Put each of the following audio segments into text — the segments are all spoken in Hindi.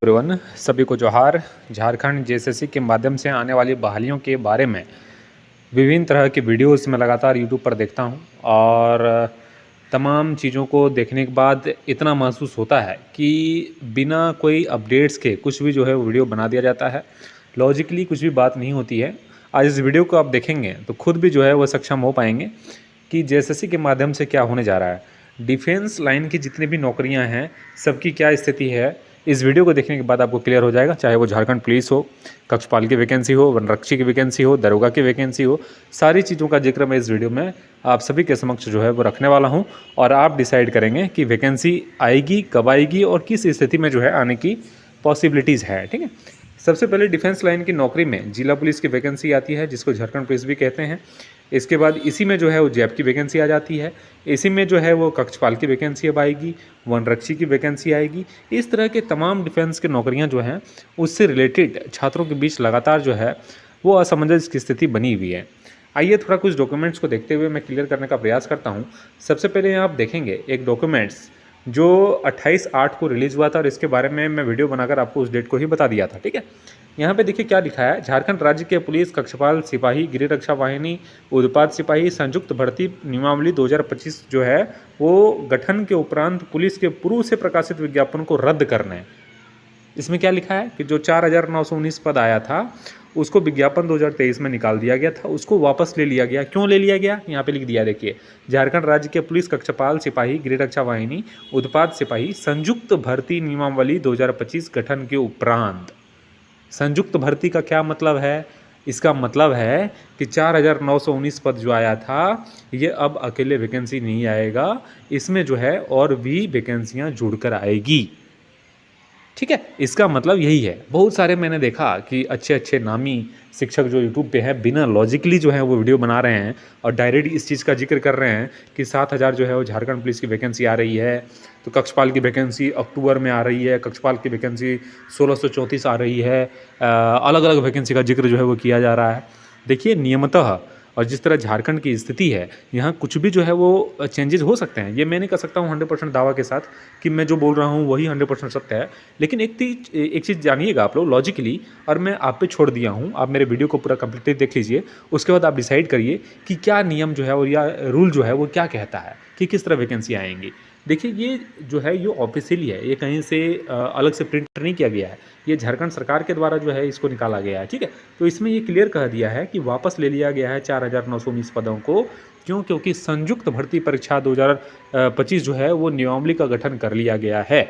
एवरीवन, सभी को जोहार। झारखंड जेएसएससी के माध्यम से आने वाली बहालियों के बारे में विभिन्न तरह के वीडियोस मैं लगातार यूट्यूब पर देखता हूं और तमाम चीज़ों को देखने के बाद इतना महसूस होता है कि बिना कोई अपडेट्स के कुछ भी जो है वो वीडियो बना दिया जाता है। लॉजिकली कुछ भी बात नहीं होती है। आज इस वीडियो को आप देखेंगे तो खुद भी जो है वो सक्षम हो पाएंगे कि जेएसएससी के माध्यम से क्या होने जा रहा है। डिफेंस लाइन की जितनी भी नौकरियां हैं सबकी क्या स्थिति है, इस वीडियो को देखने के बाद आपको क्लियर हो जाएगा। चाहे वो झारखंड पुलिस हो, कक्षपाल की वैकेंसी हो, वनरक्षी की वैकेंसी हो, दरोगा की वैकेंसी हो, सारी चीज़ों का जिक्र मैं इस वीडियो में आप सभी के समक्ष जो है वो रखने वाला हूं और आप डिसाइड करेंगे कि वैकेंसी आएगी, कब आएगी और किस स्थिति में जो है आने की पॉसिबिलिटीज़ है। ठीक है, सबसे पहले डिफेंस लाइन की नौकरी में जिला पुलिस की वैकेंसी आती है, जिसको झारखंड पुलिस भी कहते हैं। इसके बाद इसी में जो है वो जैप की वैकेंसी आ जाती है। इसी में जो है वो कक्षपाल की वैकेंसी अब आएगी, वनरक्षी की वैकेंसी आएगी। इस तरह के तमाम डिफेंस की नौकरियां जो हैं उससे रिलेटेड छात्रों के बीच लगातार जो है वो असमंजस की स्थिति बनी हुई है। आइए थोड़ा कुछ डॉक्यूमेंट्स को देखते हुए मैं क्लियर करने का प्रयास करता हूँ। सबसे पहले आप देखेंगे एक डॉक्यूमेंट्स जो 28/8 को रिलीज़ हुआ था और इसके बारे में मैं वीडियो बनाकर आपको उस डेट को ही बता दिया था। ठीक है, यहाँ पे देखिए क्या लिखा है। झारखंड राज्य के पुलिस कक्षपाल सिपाही, गृह रक्षा वाहिनी, उत्पाद सिपाही संयुक्त भर्ती नियमावली 2025 जो है वो गठन के उपरांत पुलिस के पूर्व से प्रकाशित विज्ञापन को रद्द करना है। इसमें क्या लिखा है कि जो 4,919 पद आया था उसको विज्ञापन 2023 में निकाल दिया गया था, उसको वापस ले लिया गया। क्यों ले लिया गया, यहाँ पे लिख दिया। देखिए, झारखंड राज्य के पुलिस कक्षपाल सिपाही, गृह रक्षा वाहिनी, उत्पाद सिपाही संयुक्त भर्ती नियमावली 2025 गठन के उपरांत। संयुक्त भर्ती का क्या मतलब है? इसका मतलब है कि 4,919 पद जो आया था ये अब अकेले वैकेंसी नहीं आएगा, इसमें जो है और भी वैकेंसियां जुड़कर आएगी। ठीक है, इसका मतलब यही है। बहुत सारे मैंने देखा कि अच्छे अच्छे नामी शिक्षक जो यूट्यूब पे हैं बिना लॉजिकली जो है वो वीडियो बना रहे हैं और डायरेक्ट इस चीज़ का जिक्र कर रहे हैं कि 7,000 जो है वो झारखंड पुलिस की वैकेंसी आ रही है, तो कक्षपाल की वैकेंसी अक्टूबर में आ रही है, कक्षपाल की वैकेंसी 1634 आ रही है। अलग अलग वैकेंसी का जिक्र जो है वो किया जा रहा है। देखिए, नियमतः और जिस तरह झारखंड की स्थिति है यहाँ कुछ भी जो है वो चेंजेस हो सकते हैं। ये मैं नहीं कह सकता हूँ 100% दावा के साथ कि मैं जो बोल रहा हूँ वही 100% सत्य है, लेकिन एक चीज़ जानिएगा आप लोग लॉजिकली, और मैं आप पे छोड़ दिया हूँ। आप मेरे वीडियो को पूरा कंप्लीट देख लीजिए, उसके बाद आप डिसाइड करिए कि क्या नियम जो है और या रूल जो है वो क्या कहता है कि किस तरह वैकेंसी आएंगी। देखिए, ये जो है ये ऑफिशियली है, ये कहीं से अलग से प्रिंट नहीं किया गया है, ये झारखंड सरकार के द्वारा जो है इसको निकाला गया है। ठीक है, तो इसमें ये क्लियर कह दिया है कि वापस ले लिया गया है 4,919 पदों को। क्यों? क्योंकि संयुक्त भर्ती परीक्षा 2025 जो है वो नियमावली का गठन कर लिया गया है।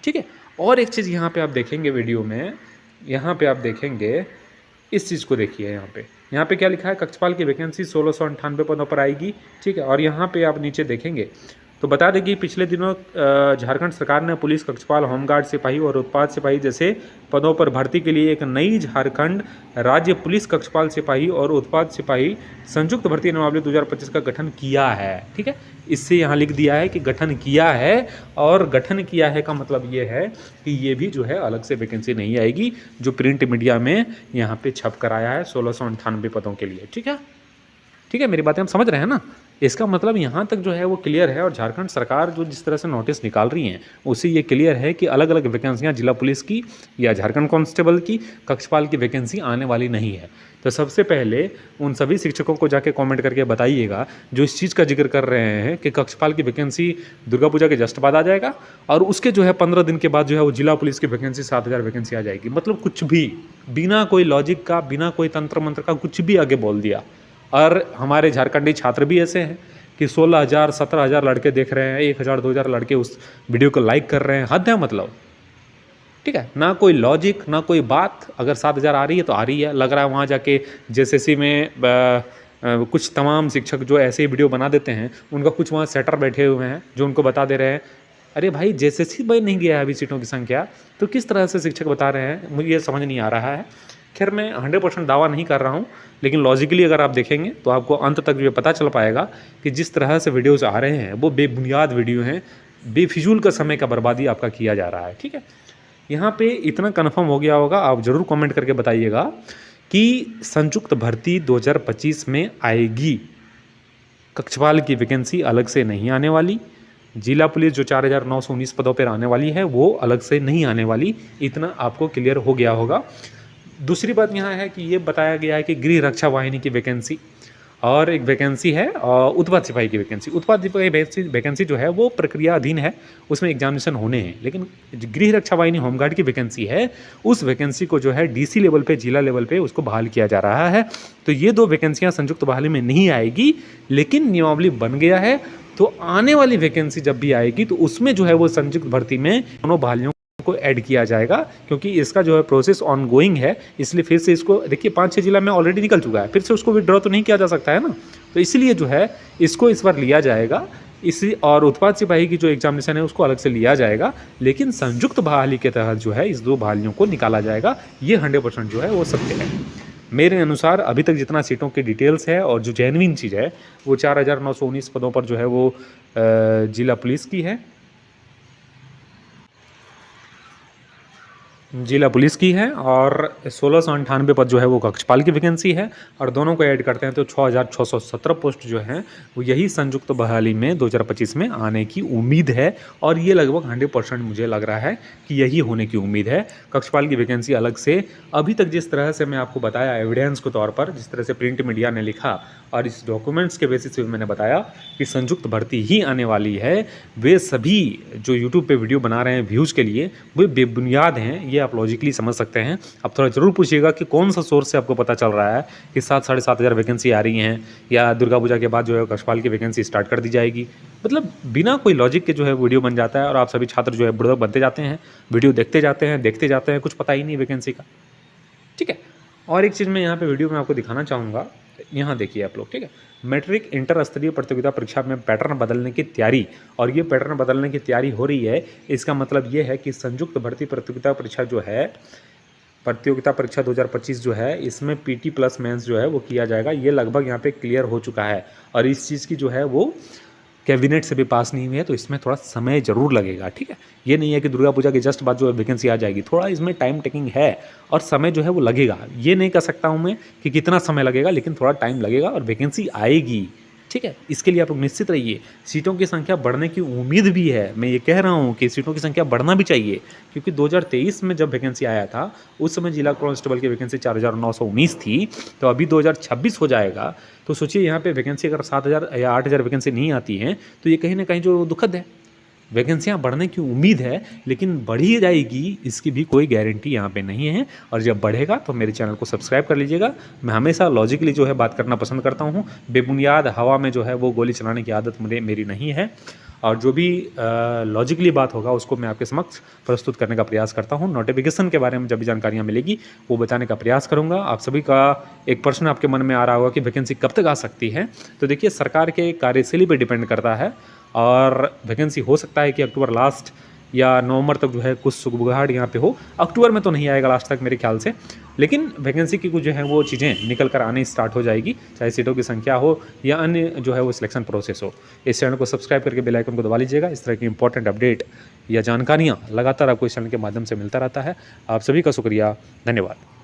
ठीक है, और एक चीज़ यहाँ पे आप देखेंगे वीडियो में, यहाँ पे आप देखेंगे इस चीज़ को देखिए। यहाँ पे क्या लिखा है, कक्षपाल की वैकेंसी 1698 पदों पर आएगी। ठीक है, और यहाँ पे आप नीचे देखेंगे तो बता दें कि पिछले दिनों झारखंड सरकार ने पुलिस कक्षपाल, होमगार्ड सिपाही और उत्पाद सिपाही जैसे पदों पर भर्ती के लिए एक नई झारखंड राज्य पुलिस कक्षपाल सिपाही और उत्पाद सिपाही संयुक्त भर्ती नियमावली 2025 का गठन किया है। ठीक है, इससे यहाँ लिख दिया है कि गठन किया है, और गठन किया है का मतलब ये है कि ये भी जो है अलग से वैकेंसी नहीं आएगी जो प्रिंट मीडिया में यहाँ पे छप कर आया है 1698 पदों के लिए। ठीक है, ठीक है, मेरी बातें हम समझ रहे हैं ना। इसका मतलब यहाँ तक जो है वो क्लियर है, और झारखंड सरकार जो जिस तरह से नोटिस निकाल रही हैं उससे ये क्लियर है कि अलग अलग वैकेंसियाँ जिला पुलिस की या झारखंड कांस्टेबल की, कक्षपाल की वैकेंसी आने वाली नहीं है। तो सबसे पहले उन सभी शिक्षकों को जाके कमेंट करके बताइएगा जो इस चीज़ का जिक्र कर रहे हैं कि कक्षपाल की वैकेंसी दुर्गा पूजा के जस्ट बाद आ जाएगा और उसके जो है 15 दिन के बाद जो है वो जिला पुलिस की वैकेंसी 7,000 वैकेंसी आ जाएगी। मतलब कुछ भी बिना कोई लॉजिक का, बिना कोई तंत्र मंत्र का कुछ भी आगे बोल दिया। और हमारे झारखंडी छात्र भी ऐसे हैं कि 16,000 17,000 लड़के देख रहे हैं, 1,000 2,000 लड़के उस वीडियो को लाइक कर रहे हैं। हद है मतलब। ठीक है, ना कोई लॉजिक ना कोई बात। अगर 7,000 आ रही है तो आ रही है। लग रहा है वहाँ जाके जेएसएससी में कुछ तमाम शिक्षक जो ऐसे ही वीडियो बना देते हैं उनका कुछ वहाँ सेटर बैठे हुए हैं जो उनको बता दे रहे हैं, अरे भाई जेएसएससी में नहीं गया है अभी सीटों की संख्या, तो किस तरह से शिक्षक बता रहे हैं, मुझे ये समझ नहीं आ रहा है। खैर, मैं 100% दावा नहीं कर रहा हूँ, लेकिन लॉजिकली अगर आप देखेंगे तो आपको अंत तक ये पता चल पाएगा कि जिस तरह से वीडियोज़ आ रहे हैं वो बेबुनियाद वीडियो हैं, बेफिजूल का समय का बर्बादी आपका किया जा रहा है। ठीक है, यहाँ पे इतना कन्फर्म हो गया होगा, आप ज़रूर कमेंट करके बताइएगा कि संयुक्त भर्ती 2025 में आएगी, कक्षपाल की वैकेंसी अलग से नहीं आने वाली। जिला पुलिस जो 4919 पदों पर आने वाली है वो अलग से नहीं आने वाली, इतना आपको क्लियर हो गया होगा। दूसरी बात यहाँ है कि ये बताया गया है कि गृह रक्षा वाहिनी की वैकेंसी और एक वैकेंसी है उत्पाद सिपाही की वैकेंसी। उत्पाद सिपाही वैकेंसी जो है वो प्रक्रिया अधीन है, उसमें एग्जामिनेशन होने हैं। लेकिन गृह रक्षा वाहिनी होमगार्ड की वैकेंसी है, उस वैकेंसी को जो है डीसी लेवल पे, जिला लेवल पे उसको बहाल किया जा रहा है। तो ये 2 वैकेंसियाँ संयुक्त बहाली में नहीं आएगी, लेकिन नियमावली बन गया है। तो आने वाली वैकेंसी जब भी आएगी तो उसमें जो है वो संयुक्त भर्ती में दोनों बहालियों को ऐड किया जाएगा, क्योंकि इसका जो है प्रोसेस ऑन गोइंग है। इसलिए फिर से इसको देखिए 5-6 जिला में ऑलरेडी निकल चुका है, फिर से उसको विड्रॉ तो नहीं किया जा सकता है ना। तो इसलिए जो है इसको इस बार लिया जाएगा इसी, और उत्पाद सिपाही की जो एग्जामिनेशन है उसको अलग से लिया जाएगा। लेकिन संयुक्त बहाली के तहत जो है इस 2 बहालियों को निकाला जाएगा। ये 100% जो है वो सत्य है। मेरे अनुसार अभी तक जितना सीटों की डिटेल्स है और जो जेन्युइन चीज़ है वो 4919 पदों पर जो है वो जिला पुलिस की है, जिला पुलिस की है, और 1698 पद जो है वो कक्षपाल की वैकेंसी है। और दोनों को ऐड करते हैं तो 6617 पोस्ट जो हैं वो यही संयुक्त बहाली में 2025 में आने की उम्मीद है। और ये लगभग 100% मुझे लग रहा है कि यही होने की उम्मीद है। कक्षपाल की वैकेंसी अलग से, अभी तक जिस तरह से मैं आपको बताया एविडेंस के तौर पर, जिस तरह से प्रिंट मीडिया ने लिखा और इस डॉक्यूमेंट्स के बेसिस पे मैंने बताया कि संयुक्त भर्ती ही आने वाली है, वे सभी जो यूट्यूब पे वीडियो बना रहे हैं व्यूज़ के लिए वे बेबुनियाद हैं। ये आप लॉजिकली समझ सकते हैं। अब थोड़ा ज़रूर पूछिएगा कि कौन सा सोर्स से आपको पता चल रहा है कि 7-7,500 वैकेंसी आ रही हैं, या दुर्गा पूजा के बाद जो है कक्षपाल की वैकेंसी स्टार्ट कर दी जाएगी। मतलब बिना कोई लॉजिक के जो है वीडियो बन जाता है और आप सभी छात्र जो है बुड़बक बनते जाते हैं, वीडियो देखते जाते हैं, कुछ पता ही नहीं वैकेंसी का। ठीक है। और एक चीज़ मैं यहाँ पे वीडियो में आपको दिखाना चाहूँगा, यहाँ देखिए आप लोग। ठीक है, मैट्रिक इंटर स्तरीय प्रतियोगिता परीक्षा में पैटर्न बदलने की तैयारी, और ये पैटर्न बदलने की तैयारी हो रही है। इसका मतलब ये है कि संयुक्त भर्ती प्रतियोगिता परीक्षा जो है, प्रतियोगिता परीक्षा 2025 जो है, इसमें पीटी प्लस मेंस जो है वो किया जाएगा। ये लगभग यहाँ पे क्लियर हो चुका है, और इस चीज़ की जो है वो कैबिनेट से भी पास नहीं हुई है, तो इसमें थोड़ा समय जरूर लगेगा। ठीक है, ये नहीं है कि दुर्गा पूजा के जस्ट बाद जो है वैकेंसी आ जाएगी, थोड़ा इसमें टाइम टेकिंग है और समय जो है वो लगेगा। ये नहीं कह सकता हूँ मैं कि कितना समय लगेगा, लेकिन थोड़ा टाइम लगेगा और वैकेंसी आएगी। ठीक है, इसके लिए आप लोग निश्चित रहिए। सीटों की संख्या बढ़ने की उम्मीद भी है। मैं ये कह रहा हूँ कि सीटों की संख्या बढ़ना भी चाहिए, क्योंकि 2023 में जब वैकेंसी आया था उस समय जिला कांस्टेबल की वैकेंसी 4919 थी, तो अभी 2026 हो जाएगा। तो सोचिए यहाँ पे वैकेंसी अगर 7000 या 8000 वैकेंसी नहीं आती हैं तो ये कहीं ना कहीं जो दुखद है। वैकेंसियाँ बढ़ने की उम्मीद है, लेकिन बढ़ी जाएगी इसकी भी कोई गारंटी यहाँ पे नहीं है। और जब बढ़ेगा तो मेरे चैनल को सब्सक्राइब कर लीजिएगा। मैं हमेशा लॉजिकली जो है बात करना पसंद करता हूँ, बेबुनियाद हवा में जो है वो गोली चलाने की आदत मेरी नहीं है। और जो भी लॉजिकली बात होगा उसको मैं आपके समक्ष प्रस्तुत करने का प्रयास करता हूँ। नोटिफिकेशन के बारे में जब भी जानकारियाँ मिलेगी वो बताने का प्रयास करूँगा। आप सभी का एक प्रश्न आपके मन में आ रहा होगा कि वैकेंसी कब तक आ सकती है, तो देखिए सरकार के कार्यशैली पर डिपेंड करता है, और वैकेंसी हो सकता है कि अक्टूबर लास्ट या नवंबर तक जो है कुछ सुगबुगाहट यहाँ पे हो। अक्टूबर में तो नहीं आएगा लास्ट तक मेरे ख्याल से, लेकिन वैकेंसी की कुछ जो है वो चीज़ें निकल कर आने स्टार्ट हो जाएगी, चाहे सीटों की संख्या हो या अन्य जो है वो सिलेक्शन प्रोसेस हो। इस चैनल को सब्सक्राइब करके बेल आइकन को दबा लीजिएगा। इस तरह की इंपॉर्टेंट अपडेट या जानकारियाँ लगातार आपको इस चैनल के माध्यम से मिलता रहता है। आप सभी का शुक्रिया, धन्यवाद।